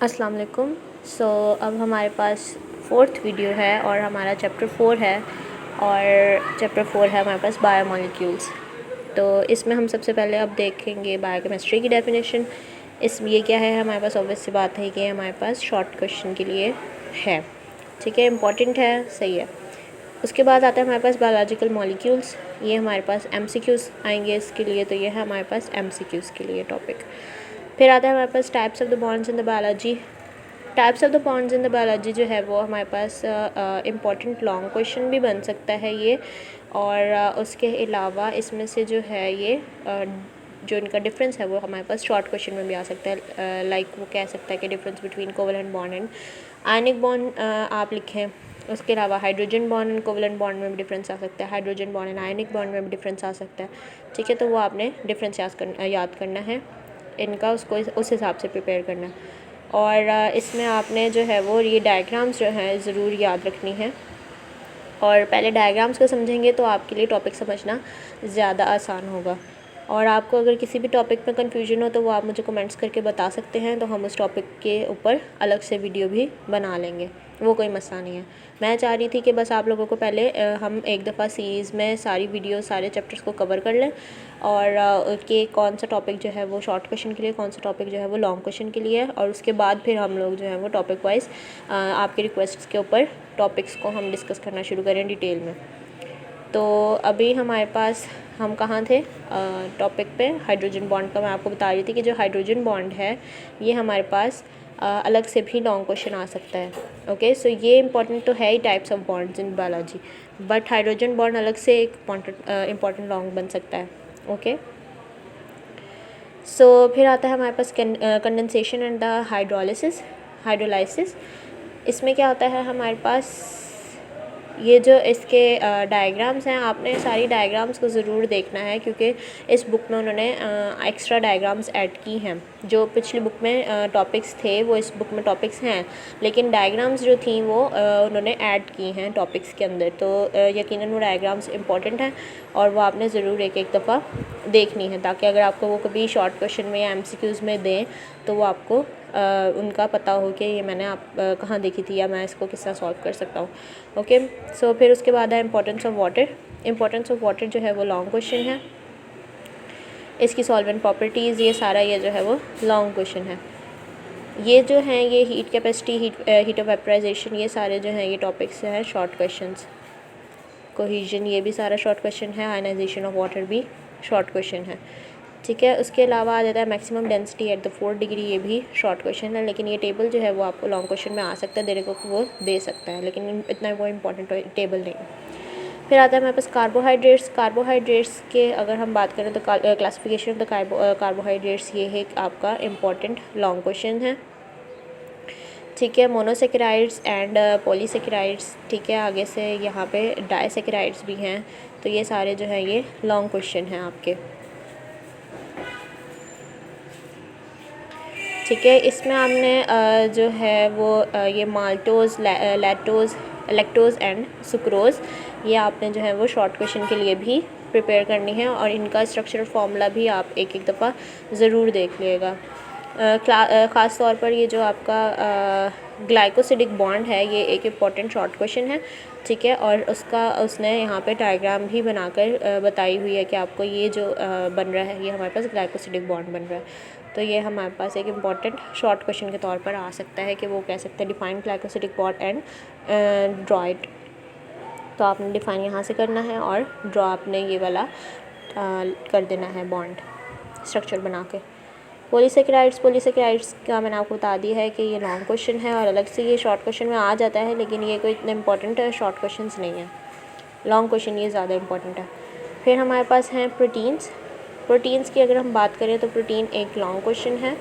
अस्सलाम वालेकुम। अब हमारे पास फोर्थ वीडियो है और हमारा चैप्टर 4 है और चैप्टर 4 है हमारे पास बायोमोलिक्यूल्स। तो इसमें हम सबसे पहले अब देखेंगे बायोकेमिस्ट्री की डेफिनेशन। इसमें ये क्या है, हमारे पास ऑब्वियस सी बात है कि हमारे पास शॉर्ट क्वेश्चन के लिए है, ठीक है, इम्पॉर्टेंट है, सही है। उसके बाद आता है हमारे पास बायोलॉजिकल मॉलिक्यूल्स। ये हमारे पास MCQs आएंगे इसके लिए, तो ये है हमारे पास MCQs के लिए टॉपिक। फिर आता है हमारे पास types of the bonds in the biology. Types of the bonds in the biology जो है वो हमारे पास इम्पॉर्टेंट लॉन्ग क्वेश्चन भी बन सकता है ये। और उसके अलावा इसमें से जो है ये जो इनका डिफरेंस है वो हमारे पास शॉर्ट क्वेश्चन में भी आ सकता है। लाइक वो कह सकता है कि difference between covalent bond and ionic bond आप लिखें। उसके अलावा hydrogen bond and covalent bond में भी डिफरेंस आ सकता है, hydrogen bond and ionic bond में भी डिफरेंस आ सकता है, ठीक है। तो वो आपने डिफरेंस याद करना है इनका, उसको उस हिसाब से प्रिपेयर करना है। और इसमें आपने जो है वो ये डायग्राम्स जो हैं ज़रूर याद रखनी है। और पहले डायग्राम्स को समझेंगे तो आपके लिए टॉपिक समझना ज़्यादा आसान होगा। और आपको अगर किसी भी टॉपिक में कन्फ्यूजन हो तो वो आप मुझे कमेंट्स करके बता सकते हैं, तो हम उस टॉपिक के ऊपर अलग से वीडियो भी बना लेंगे, वो कोई मसला नहीं है। मैं चाह रही थी कि बस आप लोगों को पहले हम एक दफ़ा सीरीज़ में सारी वीडियो सारे चैप्टर्स को कवर कर लें और कि कौन सा टॉपिक जो है वो शॉर्ट क्वेश्चन के लिए, कौन सा टॉपिक जो है वो लॉन्ग क्वेश्चन के लिए है। और उसके बाद फिर हम लोग जो है वो टॉपिक वाइज आपके रिक्वेस्ट्स के ऊपर टॉपिक्स को हम डिस्कस करना शुरू करें डिटेल में। तो अभी हमारे पास हम कहाँ थे टॉपिक पे, हाइड्रोजन बॉन्ड का मैं आपको बता रही थी कि जो हाइड्रोजन बॉन्ड है ये हमारे पास अलग से भी लॉन्ग क्वेश्चन आ सकता है। ओके, सो ये इंपॉर्टेंट तो है ही types of bonds in biology, but hydrogen bond अलग से एक इम्पॉर्टेंट लॉन्ग बन सकता है। ओके, सो फिर आता है हमारे पास कंडेंसेशन एंड द हाइड्रोलाइसिस। इसमें क्या होता है हमारे पास, ये जो इसके डायग्राम्स हैं, आपने सारी डायग्राम्स को ज़रूर देखना है क्योंकि इस बुक में उन्होंने एक्स्ट्रा डायग्राम्स ऐड की हैं। जो पिछली बुक में टॉपिक्स थे वो इस बुक में टॉपिक्स हैं, लेकिन डायग्राम्स जो थी वो उन्होंने ऐड की हैं टॉपिक्स के अंदर। तो यकीनन वो डायग्राम्स इंपॉर्टेंट हैं और वो आपने ज़रूर एक एक दफ़ा देखनी है, ताकि अगर आपको वो कभी शॉर्ट क्वेश्चन में या MCQs में दें तो वो आपको उनका पता हो कि ये मैंने कहाँ देखी थी या मैं इसको किस तरह सॉल्व कर सकता हूँ। ओके, सो फिर उसके बाद है importance of water. Importance of water जो है वो लॉन्ग क्वेश्चन है। इसकी सॉल्वेंट प्रॉपर्टीज़, ये सारा ये जो है वो लॉन्ग क्वेश्चन है। ये जो हैं ये heat capacity, heat of vaporization, ये सारे जो हैं ये टॉपिक्स हैं शॉर्ट क्वेश्चंस। कोहीजन, ये भी सारा शॉर्ट क्वेश्चन है। आयनाइजेशन ऑफ वाटर भी शॉर्ट क्वेश्चन है, ठीक है। उसके अलावा आ जाता है maximum density at the 4th degree, ये भी शॉर्ट क्वेश्चन है, लेकिन ये टेबल जो है वो आपको लॉन्ग क्वेश्चन में आ सकता है, देने को वो दे सकता है, लेकिन इतना वो इम्पॉर्टेंट टेबल नहीं है। फिर आता है हमारे पास कार्बोहाइड्रेट्स। कार्बोहाइड्रेट्स के अगर हम बात करें तो क्लासिफिकेशन ऑफ द कार्बोहाइड्रेट्स, ये है आपका इम्पॉर्टेंट लॉन्ग क्वेश्चन है, ठीक है। मोनोसेकेराइड्स एंड पॉलीसेकेराइड्स, ठीक है। आगे से यहाँ पे डाइसेकेराइड्स भी हैं, तो ये सारे जो हैं ये लॉन्ग क्वेश्चन हैं आपके, ठीक है। इसमें हमने जो है वो ये माल्टोज़, लैक्टोज़ एंड सुक्रोज़, ये आपने जो है वो शॉर्ट क्वेश्चन के लिए भी प्रिपेयर करनी है और इनका स्ट्रक्चरल फार्मूला भी आप एक एक दफ़ा ज़रूर देख लीजिएगा। ख़ास तौर पर ये जो आपका ग्लाइकोसिडिक बॉन्ड है ये एक इम्पॉर्टेंट शॉर्ट क्वेश्चन है, ठीक है। और उसने यहाँ पे डायग्राम भी बनाकर बताई हुई है कि आपको ये जो बन रहा है ये हमारे पास ग्लाइकोसिडिक बॉन्ड बन रहा है। तो ये हमारे पास एक इम्पॉर्टेंट शॉर्ट क्वेश्चन के तौर पर आ सकता है कि वो कह सकते हैं define glycosidic bond and draw it. तो आपने डिफाइन यहाँ से करना है और ड्रॉ आपने ये वाला कर देना है बॉन्ड स्ट्रक्चर बना के। पॉलीसेकेराइड्स का मैंने आपको बता दिया है कि ये लॉन्ग क्वेश्चन है और अलग से ये शॉर्ट क्वेश्चन में आ जाता है, लेकिन ये कोई इतना इंपॉर्टेंट शॉर्ट क्वेश्चंस नहीं है। लॉन्ग क्वेश्चन ये ज़्यादा इंपॉर्टेंट है। फिर हमारे पास हैं प्रोटीन्स की अगर हम बात करें तो प्रोटीन एक लॉन्ग क्वेश्चन है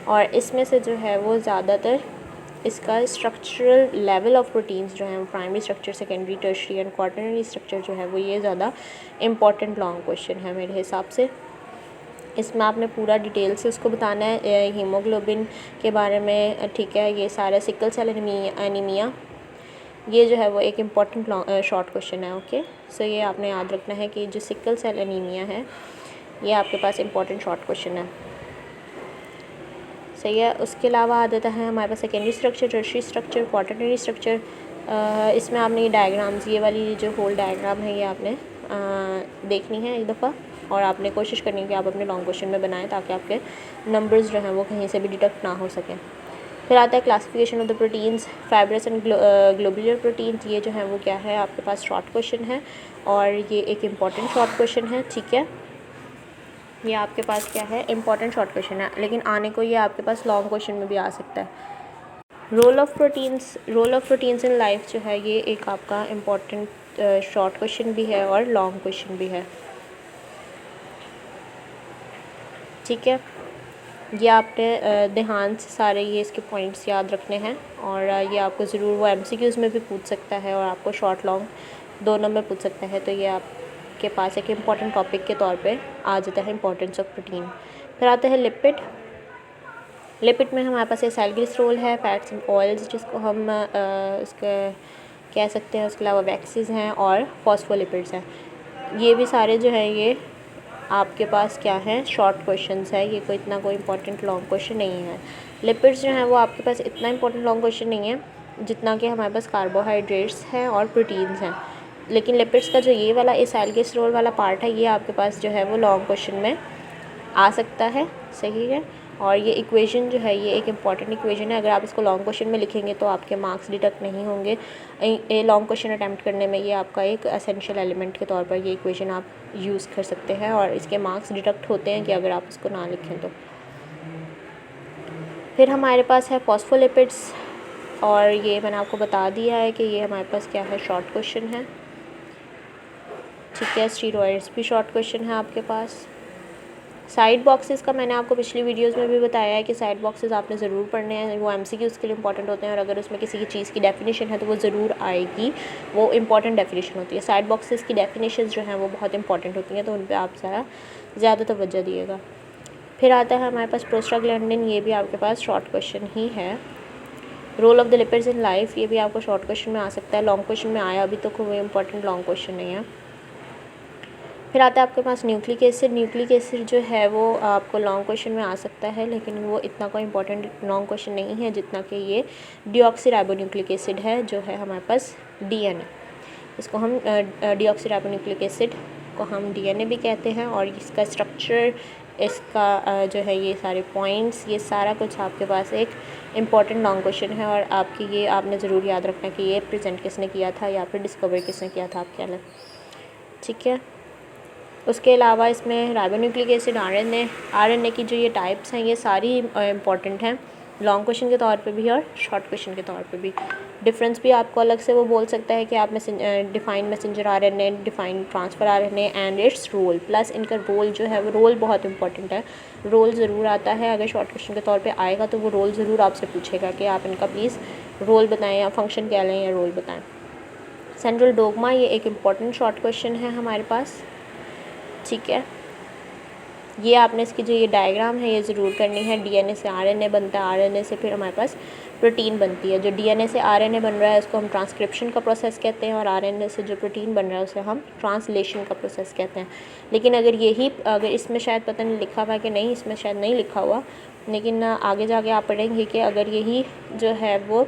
और इसमें से जो है वो ज़्यादातर इसका स्ट्रक्चरल लेवल ऑफ प्रोटीन्स जो हैं, primary structure, secondary, tertiary and quaternary structure जो है वो ये ज़्यादा इम्पॉर्टेंट लॉन्ग क्वेश्चन है मेरे हिसाब से। इसमें आपने पूरा डिटेल से उसको बताना है, हीमोग्लोबिन के बारे में, ठीक है। ये सारा सिकल सेल एनीमिया, ये जो है वो एक इम्पॉर्टेंट शॉर्ट क्वेश्चन है। ओके, सो ये आपने याद रखना है कि जो सिकल सेल एनीमिया है ये आपके पास इम्पॉर्टेंट शॉर्ट क्वेश्चन है। सही है। उसके अलावा आ जाता है हमारे पास secondary structure, tertiary structure, quaternary structure. इसमें आपने ये डायग्राम्स, ये वाली जो होल डायग्राम है ये आपने देखनी है एक दफ़ा, और आपने कोशिश करनी है कि आप अपने लॉन्ग क्वेश्चन में बनाएं ताकि आपके नंबर्स जो हैं वो कहीं से भी डिडक्ट ना हो सकें। फिर आता है classification of the proteins, fibrous and globular proteins. ये जो है वो क्या है आपके पास शॉर्ट क्वेश्चन है, और ये एक इम्पॉर्टेंट शॉर्ट क्वेश्चन है, ठीक है। ये आपके पास क्या है, इम्पॉर्टेंट शॉर्ट क्वेश्चन है, लेकिन आने को ये आपके पास लॉन्ग क्वेश्चन में भी आ सकता है। Role of proteins in life जो है ये एक आपका इम्पॉर्टेंट शॉर्ट क्वेश्चन भी है और लॉन्ग क्वेश्चन भी है, ठीक है। ये आपने ध्यान से सारे ये इसके पॉइंट्स याद रखने हैं, और ये आपको ज़रूर वो एमसीक्यूज़ में भी पूछ सकता है और आपको शॉर्ट लॉन्ग दोनों में पूछ सकता है। तो ये आपके पास एक इम्पॉर्टेंट टॉपिक के तौर पे आ जाता है, इम्पॉर्टेंस ऑफ प्रोटीन। फिर आता है लिपिड में हमारे पास सेल ग्लिसरॉल है, फैट्स एंड ऑयल्स जिसको हम इसके कह सकते हैं। उसके अलावा वैक्सीज हैं और फॉस्फोलिपिड्स हैं। ये भी सारे जो हैं ये आपके पास क्या है, शॉर्ट क्वेश्चंस है। ये कोई इतना कोई इंपॉर्टेंट लॉन्ग क्वेश्चन नहीं है। लिपिड्स जो हैं वो आपके पास इतना इंपॉर्टेंट लॉन्ग क्वेश्चन नहीं है जितना कि हमारे पास कार्बोहाइड्रेट्स हैं और प्रोटीन्स हैं। लेकिन लिपिड्स का जो ये वाला एसाइल ग्लिसरॉल वाला पार्ट है ये आपके पास जो है वो लॉन्ग क्वेश्चन में आ सकता है, सही है। और ये इक्वेशन जो है ये एक इम्पॉर्टेंट इक्वेशन है। अगर आप इसको लॉन्ग क्वेश्चन में लिखेंगे तो आपके मार्क्स डिडक्ट नहीं होंगे। लॉन्ग क्वेश्चन अटैम्प्ट करने में ये आपका एक एसेंशियल एलिमेंट के तौर पर ये इक्वेशन आप यूज़ कर सकते हैं, और इसके मार्क्स डिडक्ट होते हैं कि अगर आप इसको ना लिखें तो। फिर हमारे पास है फॉस्फोलिपिड्स, और ये मैंने आपको बता दिया है कि ये हमारे पास क्या है, शॉर्ट क्वेश्चन है, ठीक है। स्टीरॉयड्स भी शॉर्ट क्वेश्चन है आपके पास। साइड बॉक्सेस का मैंने आपको पिछली वीडियोस में भी बताया है कि साइड बॉक्सेस आपने ज़रूर पढ़ने हैं, वो एमसीक्यूज़ के लिए इंपॉर्टेंट होते हैं, और अगर उसमें किसी की चीज़ की डेफिनेशन है तो वो ज़रूर आएगी, वो इंपॉर्टेंट डेफिनेशन होती है। साइड बॉक्सेस की डेफिनेशन जो हैं वो बहुत इंपॉर्टेंट होती हैं, तो उन पर आप ज़्यादा तवज्जो दिएगा। फिर आता है हमारे पास प्रोस्टाग्लैंडिन, ये भी आपके पास शॉर्ट क्वेश्चन ही है। Role of the lipids in life, ये भी आपको शॉर्ट क्वेश्चन में आ सकता है, लॉन्ग क्वेश्चन में आया अभी तो कोई इंपॉर्टेंट लॉन्ग क्वेश्चन नहीं है। फिर आता है आपके पास न्यूक्लिक एसिड जो है वो आपको लॉन्ग क्वेश्चन में आ सकता है, लेकिन वो इतना कोई इंपॉर्टेंट लॉन्ग क्वेश्चन नहीं है जितना कि ये डीऑक्सीराइबोन्यूक्लिक एसिड है जो है हमारे पास डीएनए। इसको हम डीऑक्सीराइबोन्यूक्लिक एसिड को हम डीएनए भी कहते हैं, और इसका स्ट्रक्चर, इसका जो है ये सारे पॉइंट्स, ये सारा कुछ आपके पास एक इम्पॉर्टेंट लॉन्ग क्वेश्चन है, और आपकी ये आपने ज़रूर याद रखना कि ये प्रेजेंट किसने किया था या फिर डिस्कवर किसने किया था आपके अलग, ठीक है। उसके अलावा इसमें राइबोन्यूक्लिक एसिड, आरएनए की जो ये टाइप्स हैं ये सारी इंपॉर्टेंट हैं, लॉन्ग क्वेश्चन के तौर पे भी और शॉर्ट क्वेश्चन के तौर पे भी। डिफरेंस भी आपको अलग से वो बोल सकता है कि आप define messenger RNA, define transfer RNA and its role, plus इनका रोल जो है वो रोल बहुत इंपॉर्टेंट है। रोल ज़रूर आता है, अगर शॉर्ट क्वेश्चन के तौर पर आएगा तो वो रोल ज़रूर आपसे पूछेगा कि आप इनका प्लीज़ रोल बताएँ या फंक्शन क्या लें या रोल बताएँ। सेंट्रल डोगमा, ये एक इम्पॉर्टेंट शॉर्ट क्वेश्चन है हमारे पास, ठीक है। ये आपने इसकी जो ये डायग्राम है ये ज़रूर करनी है। डीएनए से आरएनए बनता है, आरएनए से फिर हमारे पास प्रोटीन बनती है। जो डीएनए से आरएनए बन रहा है उसको हम ट्रांसक्रिप्शन का प्रोसेस कहते हैं, और आरएनए से जो प्रोटीन बन रहा है उसे हम ट्रांसलेशन का प्रोसेस कहते हैं। लेकिन अगर इसमें शायद पता नहीं लिखा हुआ है कि नहीं, इसमें शायद नहीं लिखा हुआ, लेकिन आगे जाके आप पढ़ेंगे कि अगर यही जो है वो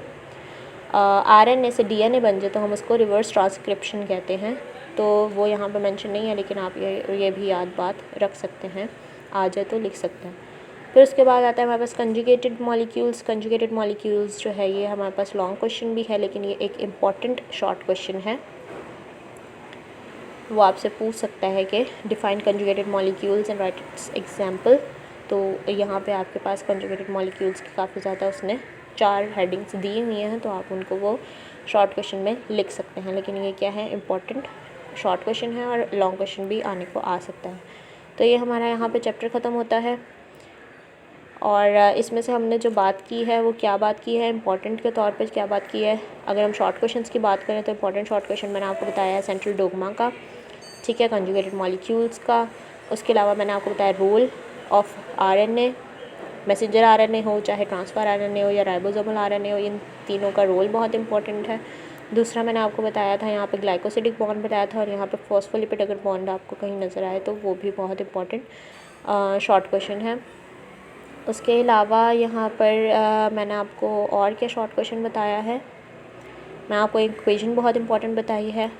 आरएनए से डीएनए बन जाए तो हम उसको रिवर्स ट्रांसक्रिप्शन कहते हैं। तो वो यहाँ पे मेंशन नहीं है, लेकिन आप ये भी याद बात रख सकते हैं, आ जाए तो लिख सकते हैं। फिर उसके बाद आता है हमारे पास कंजुगेटेड मॉलिक्यूल्स जो है ये हमारे पास लॉन्ग क्वेश्चन भी है, लेकिन ये एक इम्पॉर्टेंट शॉर्ट क्वेश्चन है। वो आपसे पूछ सकता है कि define conjugated molecules and right it's example. तो यहाँ पे आपके पास कंजुगेटेड मॉलिक्यूल्स की काफ़ी ज़्यादा उसने 4 हेडिंग्स दी हुई हैं, तो आप उनको वो शॉर्ट क्वेश्चन में लिख सकते हैं। लेकिन ये क्या है, इम्पॉर्टेंट शॉर्ट क्वेश्चन है और लॉन्ग क्वेश्चन भी आने को आ सकता है। तो ये हमारा यहाँ पे चैप्टर ख़त्म होता है, और इसमें से हमने जो बात की है वो क्या बात की है, इंपॉर्टेंट के तौर पे क्या बात की है। अगर हम शॉर्ट क्वेश्चंस की बात करें तो इंपॉर्टेंट शॉर्ट क्वेश्चन मैंने आपको बताया है सेंट्रल डोगमा का, ठीक है, कंजुगेटेड मॉलिक्यूल्स का। उसके अलावा मैंने आपको बताया role of RNA, messenger RNA हो चाहे ट्रांसफ़र आरएनए हो या राइबोसोमल आरएनए हो, इन तीनों का रोल बहुत इंपॉर्टेंट है। दूसरा मैंने आपको बताया था यहाँ पे ग्लाइकोसिडिक बॉन्ड बताया था, और यहाँ पे फॉस्फोलिपिड अगर बॉन्ड आपको कहीं नज़र आए तो वो भी बहुत इंपॉर्टेंट शॉर्ट क्वेश्चन है। उसके अलावा यहाँ पर मैंने आपको और क्या शॉर्ट क्वेश्चन बताया है, मैं आपको एक इक्वेशन बहुत इंपॉर्टेंट बताई है।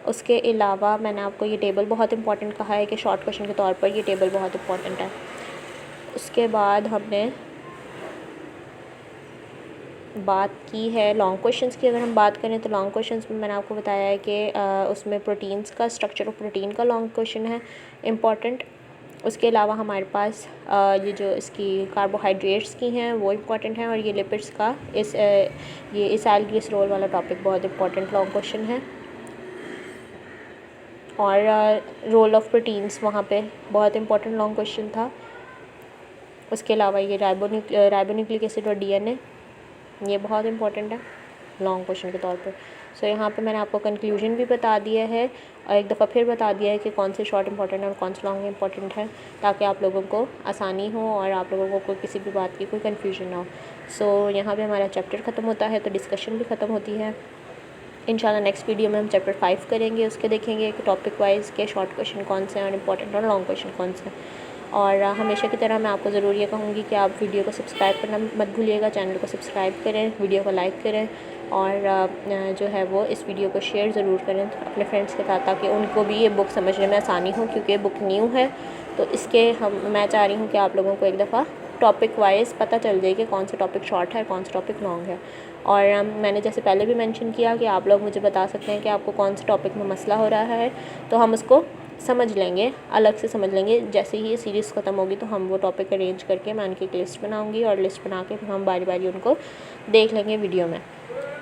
उसके अलावा मैंने आपको ये टेबल बहुत इंपॉर्टेंट कहा है कि शॉर्ट क्वेश्चन के तौर पर ये टेबल बहुत इंपॉर्टेंट है। उसके बाद हमने बात की है लॉन्ग क्वेश्चंस की। अगर हम बात करें तो लॉन्ग क्वेश्चंस में मैंने आपको बताया है कि उसमें प्रोटीन्स का, स्ट्रक्चर ऑफ प्रोटीन का लॉन्ग क्वेश्चन है इम्पॉर्टेंट। उसके अलावा हमारे पास ये जो इसकी कार्बोहाइड्रेट्स की हैं वो इम्पॉर्टेंट हैं, और ये लिपिड्स का ये इसाइल ग्लिसरॉल वाला टॉपिक बहुत इंपॉर्टेंट लॉन्ग क्वेश्चन है। और रोल ऑफ प्रोटीन्स वहाँ पे बहुत इंपॉर्टेंट लॉन्ग क्वेश्चन था। उसके अलावा ये राइबोन्यूक्लिक एसिड और डीएनए, ये बहुत इंपॉर्टेंट है लॉन्ग क्वेश्चन के तौर पर। सो यहाँ पे मैंने आपको कंक्लूजन भी बता दिया है और एक दफ़ा फिर बता दिया है कि कौन से शॉर्ट इंपॉर्टेंट है और कौन से लॉन्ग इंपॉर्टेंट है, ताकि आप लोगों को आसानी हो और आप लोगों को कोई किसी भी बात की कोई कन्फ्यूजन ना हो। सो यहाँ पे हमारा चैप्टर ख़त्म होता है तो डिस्कशन भी ख़त्म होती है। इंशाल्लाह नेक्स्ट वीडियो में हम चैप्टर 5 करेंगे, उसके देखेंगे कि टॉपिक वाइज के शॉर्ट क्वेश्चन कौन से हैं और इम्पॉर्टेंट और लॉन्ग क्वेश्चन कौन से हैं। और हमेशा की तरह मैं आपको ज़रूर ये कहूँगी कि आप वीडियो को सब्सक्राइब करना मत भूलिएगा, चैनल को सब्सक्राइब करें, वीडियो को लाइक करें और जो है वो इस वीडियो को शेयर ज़रूर करें अपने फ्रेंड्स के साथ, ताकि उनको भी ये बुक समझने में आसानी हो, क्योंकि ये बुक न्यू है। तो इसके मैं चाह रही हूँ कि आप लोगों को एक दफ़ा टॉपिक वाइज पता चल जाए कि कौन सा टॉपिक शॉर्ट है, कौन सा टॉपिक लॉन्ग है। और मैंने जैसे पहले भी मेंशन किया कि आप लोग मुझे बता सकते हैं कि आपको कौन से टॉपिक में मसला हो रहा है, तो हम उसको समझ लेंगे, अलग से समझ लेंगे। जैसे ही ये सीरीज़ ख़त्म होगी तो हम वो टॉपिक अरेंज करके मैं उनकी एक लिस्ट बनाऊँगी और लिस्ट बना के फिर हम बारी बारी उनको देख लेंगे वीडियो में,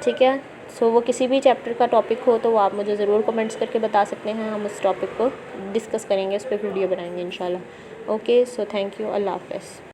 ठीक है। सो वो किसी भी चैप्टर का टॉपिक हो तो वो आप मुझे ज़रूर कमेंट्स करके बता सकते हैं, हम उस टॉपिक को डिस्कस करेंगे, उस पर वीडियो बनाएंगे इंशाल्लाह। ओके, सो थैंक यू, अल्लाह हाफ़िज़।